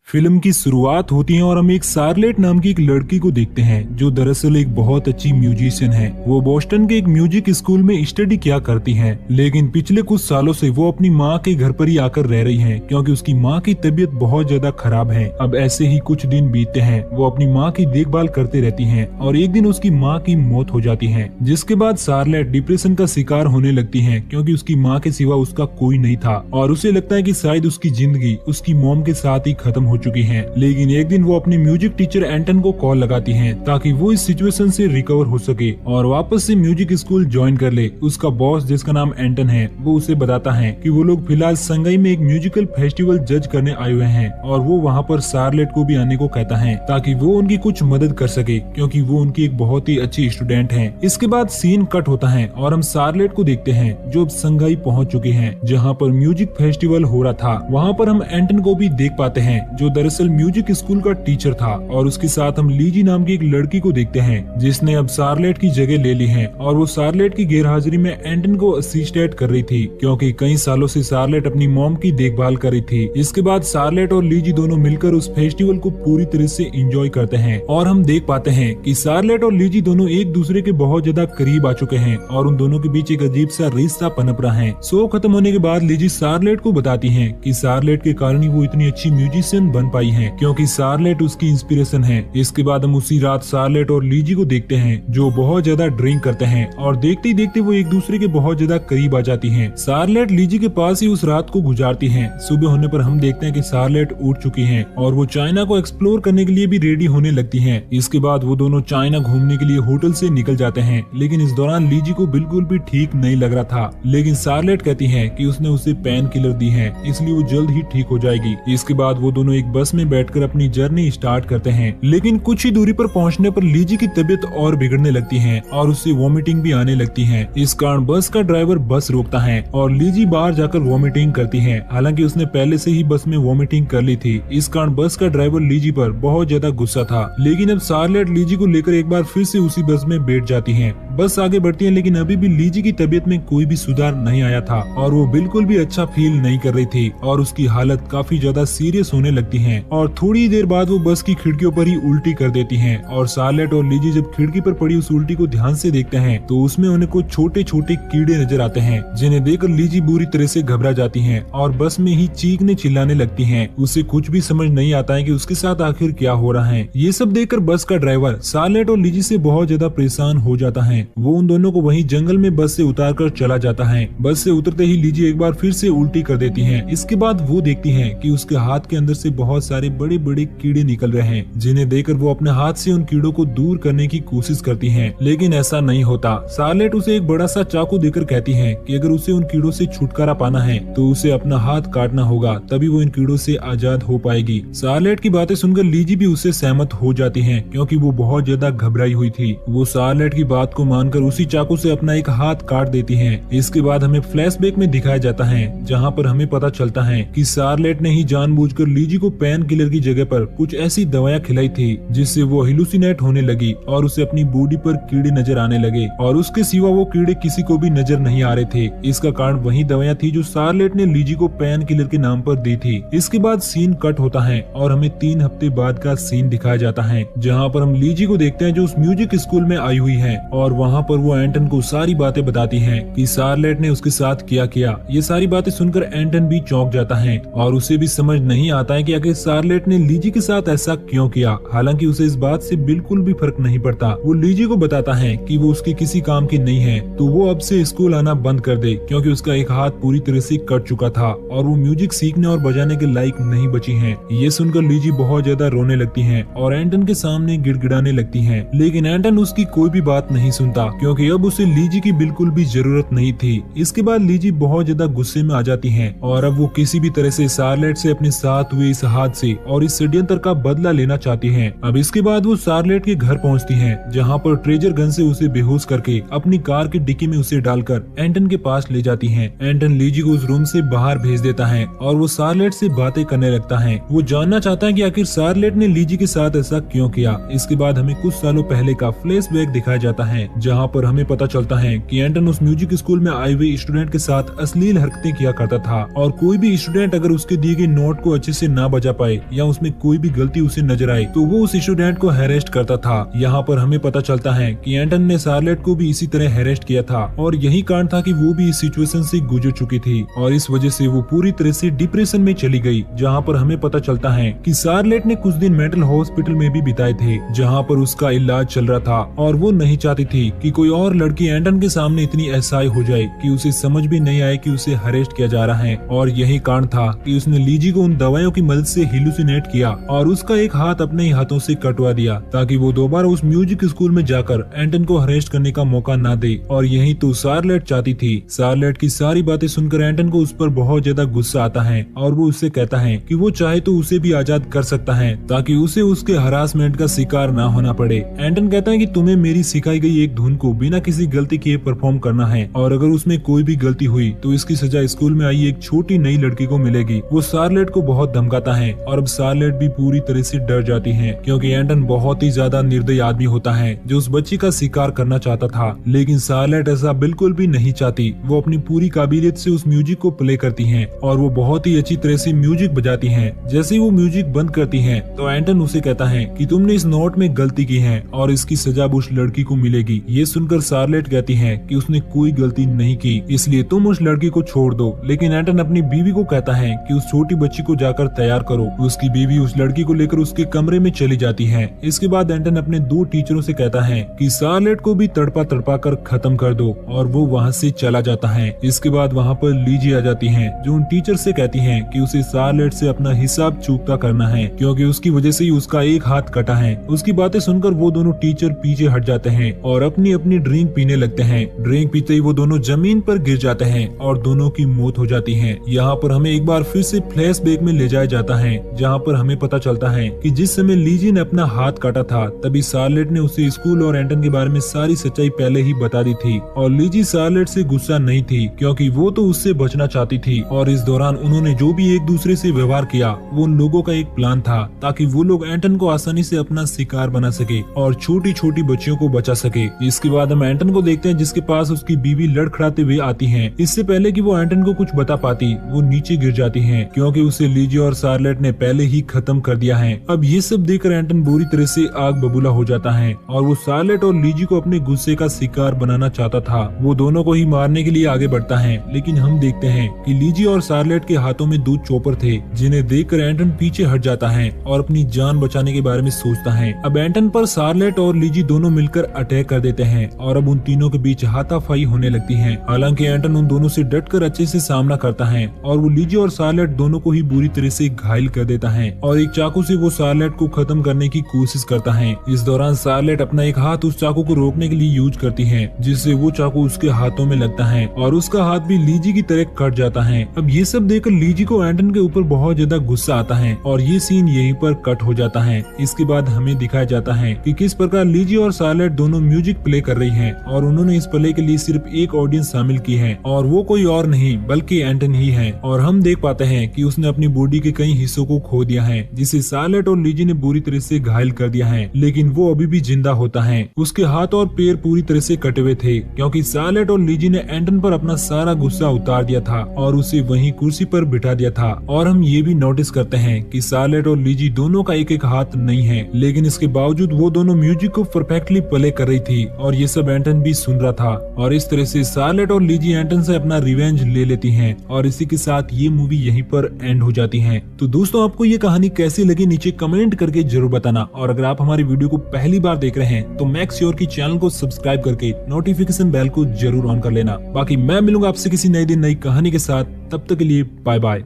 Film की शुरुआत होती है और हम एक सार्लेट नाम की एक लड़की को देखते हैं जो दरअसल एक बहुत अच्छी म्यूजिशियन है। वो बोस्टन के एक म्यूजिक स्कूल में स्टडी किया करती हैं, लेकिन पिछले कुछ सालों से वो अपनी माँ के घर पर ही आकर रह रही हैं क्योंकि उसकी माँ की तबीयत बहुत ज्यादा खराब है। अब ऐसे ही कुछ दिन बीतते हैं, वो अपनी माँ की देखभाल करते रहती हैं और एक दिन उसकी माँ की मौत हो जाती है, जिसके बाद सार्लेट डिप्रेशन का शिकार होने लगती है क्योंकि उसकी माँ के सिवा उसका कोई नहीं था और उसे लगता है कि शायद उसकी जिंदगी उसकी मॉम के साथ ही खत्म हो चुकी है। लेकिन एक दिन वो अपने म्यूजिक टीचर एंटन को कॉल लगाती हैं ताकि वो इस सिचुएशन से रिकवर हो सके और वापस से म्यूजिक स्कूल ज्वाइन कर ले। उसका बॉस जिसका नाम एंटन है वो उसे बताता है कि वो लोग फिलहाल संगई में एक म्यूजिकल फेस्टिवल जज करने आए हुए हैं और वो वहाँ पर सार्लेट को भी आने को कहता है ताकि वो उनकी कुछ मदद कर सके क्योंकि वो उनकी एक बहुत ही अच्छी स्टूडेंट है। इसके बाद सीन कट होता है और हम सार्लेट को देखते हैं जो अब संघाई पहुँच चुकी है जहाँ पर म्यूजिक फेस्टिवल हो रहा था। वहाँ पर हम एंटन को भी देख पाते हैं जो दरअसल म्यूजिक स्कूल का टीचर था और उसके साथ हम लीजी नाम की एक लड़की को देखते हैं जिसने अब सार्लेट की जगह ले ली है और वो सार्लेट की गैरहाजिरी में एंटन को असिस्टेंट कर रही थी क्योंकि कई सालों से सार्लेट अपनी मॉम की देखभाल कर रही थी। इसके बाद सार्लेट और लीजी दोनों मिलकर उस फेस्टिवल को पूरी तरह से एंजॉय करते हैं और हम देख पाते हैं कि सार्लेट और लीजी दोनों एक दूसरे के बहुत ज्यादा करीब आ चुके हैं और उन दोनों के बीच एक अजीब सा रिश्ता पनप रहा है। शो खत्म होने के बाद लीजी सार्लेट को बताती है कि सार्लेट के कारण ही वो इतनी अच्छी म्यूजिशियन बन पाई है क्योंकि सार्लेट उसकी इंस्पिरेशन है। इसके बाद हम उसी रात सार्लेट और लीजी को देखते हैं जो बहुत ज्यादा ड्रिंक करते हैं और देखते ही देखते वो एक दूसरे के बहुत ज्यादा करीब आ जाती हैं। सार्लेट लीजी के पास ही उस रात को गुजारती हैं। सुबह होने पर हम देखते हैं कि सार्लेट उठ चुकी हैं और वो चाइना को एक्सप्लोर करने के लिए भी रेडी होने लगती हैं। इसके बाद वो दोनों चाइना घूमने के लिए होटल से निकल जाते हैं, लेकिन इस दौरान लीजी को बिल्कुल भी ठीक नहीं लग रहा था। लेकिन सार्लेट कहती है कि उसने उसे पेन किलर दी है इसलिए वो जल्द ही ठीक हो जाएगी। इसके बाद वो दोनों एक बस में बैठकर अपनी जर्नी स्टार्ट करते हैं, लेकिन कुछ ही दूरी पर पहुंचने पर लीजी की तबीयत और बिगड़ने लगती है और उससे वॉमिटिंग भी आने लगती है। इस कारण बस का ड्राइवर बस रोकता है और लीजी बाहर जाकर वॉमिटिंग करती है। हालांकि उसने पहले से ही बस में वॉमिटिंग कर ली थी। इस कारण बस का ड्राइवर लीजी पर बहुत ज्यादा गुस्सा था, लेकिन अब सार्लेट लीजी को लेकर एक बार फिर से उसी बस में बैठ जाती है। बस आगे बढ़ती है, लेकिन अभी भी लीजी की तबीयत में कोई भी सुधार नहीं आया था और वो बिल्कुल भी अच्छा फील नहीं कर रही थी और उसकी हालत काफी ज्यादा सीरियस होने लगती है और थोड़ी देर बाद वो बस की खिड़कियों पर ही उल्टी कर देती हैं। और सार्लेट और लीजी जब खिड़की पर पड़ी उस उल्टी को ध्यान से देखते हैं तो उसमें उन्हें कुछ छोटे छोटे कीड़े नजर आते हैं जिन्हें देखकर लीजी बुरी तरह से घबरा जाती हैं और बस में ही चीखने चिल्लाने लगती हैं। उसे कुछ भी समझ नहीं आता है कि उसके साथ आखिर क्या हो रहा है। ये सब देखकर बस का ड्राइवर सार्लेट और लीजी से बहुत ज्यादा परेशान हो जाता है। वो उन दोनों को वहीं जंगल में बस से उतार कर चला जाता है। बस से उतरते ही लीजी एक बार फिर से उल्टी कर देती है। इसके बाद वो देखती है कि उसके हाथ के अंदर से बहुत सारे बड़े बड़े कीड़े निकल रहे हैं, जिन्हें देखकर वो अपने हाथ से उन कीड़ों को दूर करने की कोशिश करती है, लेकिन ऐसा नहीं होता। सार्लेट उसे एक बड़ा सा चाकू देकर कहती है कि अगर उसे उन कीड़ों से छुटकारा पाना है तो उसे अपना हाथ काटना होगा, तभी वो इन कीड़ों से आजाद हो पाएगी। सार्लेट की बातें सुनकर लीजी भी उससे सहमत हो जाती है क्योंकि वो बहुत ज्यादा घबराई हुई थी। वो सार्लेट की बात को मानकर उसी चाकू से अपना एक हाथ काट देती है। इसके बाद हमें फ्लैशबैक में दिखाया जाता है जहाँ पर हमें पता चलता है कि सार्लेट ने ही जानबूझकर लीजी को पेन किलर की जगह पर कुछ ऐसी दवाइयाँ खिलाई थी जिससे वो हिलुसिनेट होने लगी और उसे अपनी बॉडी पर कीड़े नजर आने लगे और उसके सिवा वो कीड़े किसी को भी नजर नहीं आ रहे थे। इसका कारण वही दवाइयाँ थी जो सार्लेट ने लीजी को पेन किलर के नाम पर दी थी। इसके बाद सीन कट होता है और हमें 3 हफ्ते बाद का सीन दिखाया जाता है जहाँ पर हम लीजी को देखते हैं जो उस म्यूजिक स्कूल में आई हुई है और वहाँ पर वो एंटन को सारी बातें बताती है कि सार्लेट ने उसके साथ क्या किया। ये सारी बातें सुनकर एंटन भी चौंक जाता है और उसे भी समझ नहीं आता है कि आखिर सार्लेट ने लीजी के साथ ऐसा क्यों किया। हालांकि उसे इस बात से बिल्कुल भी फर्क नहीं पड़ता। वो लीजी को बताता है कि वो उसके किसी काम की नहीं है तो वो अब से स्कूल आना बंद कर दे क्योंकि उसका एक हाथ पूरी तरह से कट चुका था और वो म्यूजिक सीखने और बजाने के लायक नहीं बची है। ये सुनकर लीजी बहुत ज्यादा रोने लगती है और एंटन के सामने गिड़गिड़ाने लगती है, लेकिन एंटन उसकी कोई भी बात नहीं सुनता क्योंकि अब उसे लीजी की बिल्कुल भी जरूरत नहीं थी। इसके बाद लीजी बहुत ज्यादा गुस्से में आ जाती है और अब वो किसी भी तरह से सार्लेट से अपने साथ हुए इस हादसे और इस षड्यंत्र का बदला लेना चाहती है। अब इसके बाद वो सार्लेट के घर पहुंचती है जहां पर ट्रेजर गन से उसे बेहोश करके अपनी कार की डिक्की में उसे डालकर एंटन के पास ले जाती है। एंटन लीजी को उस रूम से बाहर भेज देता है और वो सार्लेट से बातें करने लगता है। वो जानना चाहता है कि आखिर सार्लेट ने लीजी के साथ ऐसा क्यों किया। इसके बाद हमें कुछ सालों पहले का फ्लैशबैक दिखाया जाता है जहाँ पर हमें पता चलता है कि एंटन उस म्यूजिक स्कूल में आए हुए स्टूडेंट के साथ अश्लील हरकतें किया करता था और कोई भी स्टूडेंट अगर उसके दिए गए नोट को अच्छे से ना बचा पाए या उसमें कोई भी गलती उसे नजर आए तो वो उस स्टूडेंट को हैरेस्ट करता था। यहाँ पर हमें पता चलता है कि एंटन ने शार्लेट को भी इसी तरह हैरेस्ट किया था और यही कारण था कि वो भी इस सिचुएशन से गुजर चुकी थी और इस वजह से वो पूरी तरह से डिप्रेशन में चली गई। जहाँ पर हमें पता चलता है कि शार्लेट ने कुछ दिन मेंटल हॉस्पिटल में भी बिताए थे जहाँ पर उसका इलाज चल रहा था और वो नहीं चाहती थी कि कोई और लड़की एंटन के सामने इतनी असहाय हो जाए कि उसे समझ भी नहीं आए कि उसे हैरेस्ट किया जा रहा है। और यही कारण था कि उसने लीजी को उन दवाइयों की मदद से हेलुसिनेट किया और उसका एक हाथ अपने ही हाथों से कटवा दिया ताकि वो दोबारा उस म्यूजिक स्कूल में जाकर एंटन को हैरेस्ट करने का मौका ना दे। और यही तो शार्लेट चाहती थी। शार्लेट की सारी बातें सुनकर एंटन को उस पर बहुत ज्यादा गुस्सा आता है और वो उससे कहता है कि वो चाहे तो उसे भी आजाद कर सकता है ताकि उसे उसके हरासमेंट का शिकार ना होना पड़े। एंटन कहता है कि तुम्हें मेरी सिखाई गई एक धुन को बिना किसी गलती किए परफॉर्म करना है और अगर उसमें कोई भी गलती हुई तो इसकी सजा स्कूल में आई एक छोटी नई लड़की को मिलेगी। वो शार्लेट को बहुत धमकाता है और अब शार्लेट भी पूरी तरह से डर जाती है क्योंकि एंटन बहुत ही ज्यादा निर्दयी आदमी होता है जो उस बच्ची का शिकार करना चाहता था। लेकिन शार्लेट ऐसा बिल्कुल भी नहीं चाहती। वो अपनी पूरी काबिलियत से उस म्यूजिक को प्ले करती है और वो बहुत ही अच्छी तरह से म्यूजिक बजाती है। जैसे ही वो म्यूजिक बंद करती है तो एंटन उसे कहता है कि तुमने इस नोट में गलती की है और इसकी सजा उस लड़की को मिलेगी। ये सुनकर शार्लेट कहती है कि उसने कोई गलती नहीं की इसलिए तुम उस लड़की को छोड़ दो। लेकिन एंटन अपनी बीवी को कहता है कि उस छोटी बच्ची को जाकर तैयार करो। उसकी बीवी उस लड़की को लेकर उसके कमरे में चली जाती है। इसके बाद एंटन अपने 2 टीचरों से कहता है कि शार्लेट को भी तड़पा तड़पा कर खत्म कर दो और वो वहाँ से चला जाता है। इसके बाद वहाँ पर लीजी आ जाती है जो उन टीचर से कहती है कि उसे शार्लेट से अपना हिसाब चूकता करना है क्योंकि उसकी वजह से ही उसका एक हाथ कटा है। उसकी बातें सुनकर वो दोनों टीचर पीछे हट जाते हैं और अपनी अपनी ड्रिंक पीने लगते हैं। ड्रिंक पीते ही वो दोनों जमीन पर गिर जाते हैं और दोनों की मौत हो जाती है। यहाँ पर हमें एक बार फिर से फ्लैशबैक में ले जाया जाता है जहाँ पर हमें पता चलता है कि जिस समय लीजी ने अपना हाथ काटा था तभी शार्लेट ने उसे स्कूल और एंटन के बारे में सारी सच्चाई पहले ही बता दी थी और लीजी शार्लेट से गुस्सा नहीं थी क्योंकि वो तो उससे बचना चाहती थी। और इस दौरान उन्होंने जो भी एक दूसरे से व्यवहार किया वो उन लोगों का एक प्लान था ताकि वो लोग एंटन को आसानी से अपना शिकार बना सके और छोटी छोटी बच्चियों को बचा सके। इसके बाद हम एंटन को देखते हैं जिसके पास उसकी बीवी लड़खड़ाते हुए आती है। इससे पहले कि वो एंटन को कुछ बता पाती वो नीचे गिर जाती है क्योंकि उसे लीजी और शार्लेट ने पहले ही खत्म कर दिया है। अब ये सब देखकर एंटन बुरी तरह से आग बबूला हो जाता है और वो शार्लेट और लीजी को अपने गुस्से का शिकार बनाना चाहता था। वो दोनों को ही मारने के लिए आगे बढ़ता है लेकिन हम देखते हैं कि लीजी और शार्लेट के हाथों में 2 चॉपर थे जिन्हें देखकर एंटन पीछे हट जाता है और अपनी जान बचाने के बारे में सोचता है। अब एंटन पर शार्लेट और लीजी दोनों मिलकर अटैक कर देते हैं और अब उन तीनों के बीच हाथापाई होने लगती है। हालांकि एंटन उन दोनों से डटकर अच्छे से सामना करता है और वो लीजी और शार्लेट दोनों को ही बुरी तरह से घायल कर देता है और एक चाकू से वो शार्लेट को खत्म करने की कोशिश करता है। इस दौरान शार्लेट अपना एक हाथ उस चाकू को रोकने के लिए यूज करती है जिससे वो चाकू उसके हाथों में लगता है और उसका हाथ भी लीजी की तरह कट जाता है। अब ये सब देखकर लीजी को एंटन के ऊपर बहुत ज्यादा गुस्सा आता है और ये सीन यहीं पर कट हो जाता है। इसके बाद हमें दिखाया जाता है कि किस प्रकार लीजी और शार्लेट दोनों म्यूजिक प्ले कर रही हैं और उन्होंने इस प्ले के लिए सिर्फ एक ऑडियंस शामिल की है और वो कोई और नहीं बल्कि एंटन ही है। और हम देख पाते हैं कि उसने अपनी बॉडी के कई हिस्सों को खो दिया है जिसे शार्लेट और लीजी ने बुरी तरह से घायल कर दिया है लेकिन वो अभी भी जिंदा होता है। उसके हाथ और पैर पूरी तरह से कटे हुए थे क्योंकि शार्लेट और लीजी ने एंटन पर अपना सारा गुस्सा उतार दिया था और उसे वहीं कुर्सी पर बिठा दिया था। और हम ये भी नोटिस करते हैं कि शार्लेट और लीजी दोनों का एक एक हाथ नहीं है लेकिन इसके बावजूद वो दोनों म्यूजिक को परफेक्टली प्ले कर रही थी और ये सब एंटन भी सुन रहा था। और इस तरह से शार्लेट और लीजी एंटन से अपना रिवेंज ले लेती हैं और इसी के साथ ये मूवी यहीं पर एंड हो जाती है। तो दोस्तों आपको ये कहानी कैसी लगी नीचे कमेंट करके जरूर बताना और अगर आप हमारी वीडियो को पहली बार देख रहे हैं तो मेक श्योर की चैनल को सब्सक्राइब करके नोटिफिकेशन बेल को जरूर ऑन कर लेना। बाकी मैं मिलूंगा आपसे किसी नए दिन नई कहानी के साथ, तब तक के लिए बाय बाय।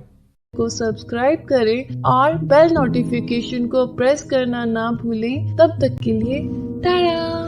को सब्सक्राइब करें और बेल नोटिफिकेशन को प्रेस करना ना भूलें। तब तक के लिए टाटा।